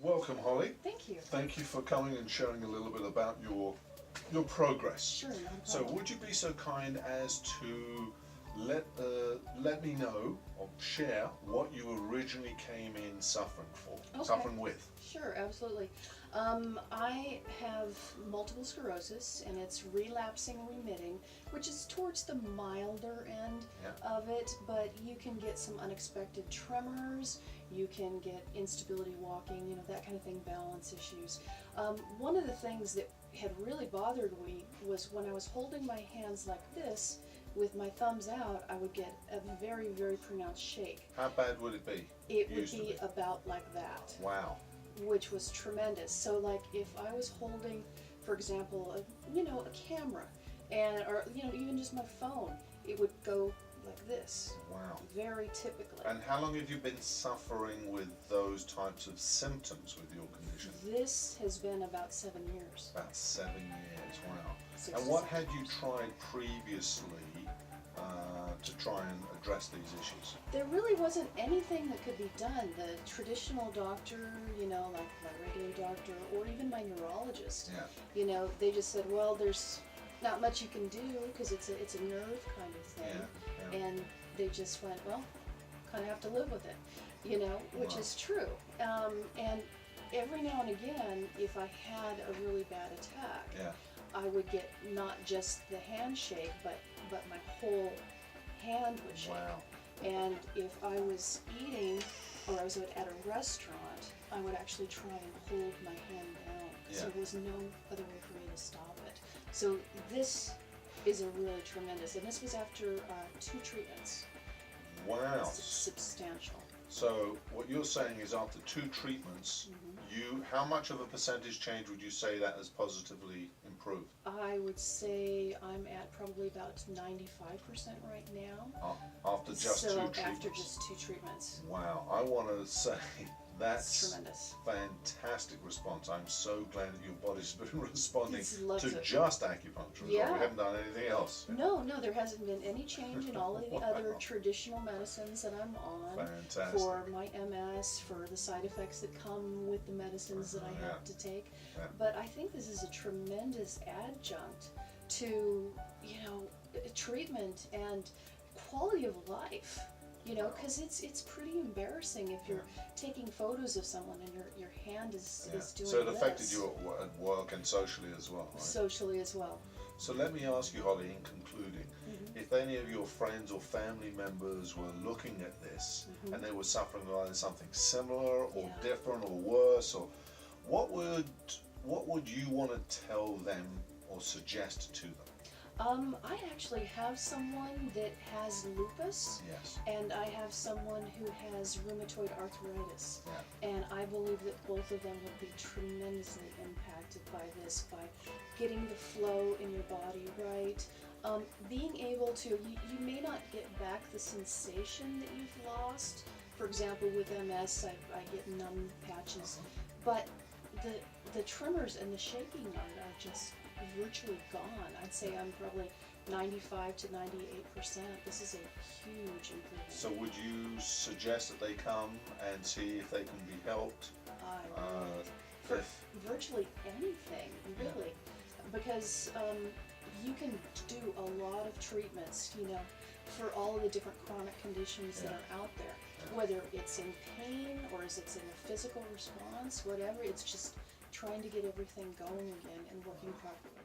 Welcome, Holly. Thank you. Thank you for coming and sharing a little bit about your progress. Sure, no problem. So would you be so kind as to let me know or share what you originally came in suffering with? Sure, absolutely. I have multiple sclerosis, and it's relapsing remitting, which is towards the milder end of it, but you can get some unexpected tremors, you can get instability walking, you know, that kind of thing, balance issues. One of the things that had really bothered me was when I was holding my hands like this, with my thumbs out, I would get a very, very pronounced shake. How bad would it be? It would be about like that. Wow. Which was tremendous. So like if I was holding, for example, a camera, or even just my phone, it would go like this. Wow. Very typically. And how long have you been suffering with those types of symptoms with your condition? This has been about 7 years. About 7 years, wow. 6 And what had you tried previously to try and address these issues? There really wasn't anything that could be done. The traditional doctor, like my regular doctor, or even my neurologist, they just said, well, there's not much you can do because it's a nerve kind of thing. And they just went, well, kind of have to live with it, which is true. And every now and again, if I had a really bad attack, I would get not just the handshake, but my whole hand would shake. Wow. And if I was eating or I was at a restaurant, I would actually try and hold my hand down because there was no other way for me to stop it. So this is a really tremendous, and this was after 2 treatments. Wow. It's substantial. So what you're saying is after 2 treatments, how much of a percentage change would you say that has positively improved? I would say I'm at probably about 95% right now. After just 2 treatments? After just 2 treatments. Wow, I want to say that's tremendous. Fantastic response. I'm so glad that your body's been responding Loves to it. just acupuncture. We haven't done anything else. No, there hasn't been any change in all of the other traditional medicines that I'm on. Fantastic. For my MS, for the side effects that come with the medicines that I have to take. But I think this is a tremendous adjunct to, treatment and quality of life. Because it's pretty embarrassing if you're taking photos of someone and your hand is doing this. So it affected you at work and socially as well, right? Socially as well. So let me ask you, Holly, in concluding, if any of your friends or family members were looking at this and they were suffering with something similar or different or worse, or what would you want to tell them or suggest to them? I actually have someone that has lupus, and I have someone who has rheumatoid arthritis, and I believe that both of them would be tremendously impacted by this, by getting the flow in your body right, being able to, you may not get back the sensation that you've lost. For example, with MS, I get numb patches, but the tremors and the shaking are just virtually gone. I'd say I'm probably 95 to 98%. This is a huge improvement. So would you suggest that they come and see if they can be helped? For virtually anything, really, because you can do a lot of treatments, for all of the different chronic conditions that are out there. Whether it's in pain or it's in a physical response, whatever, it's just trying to get everything going again and working properly.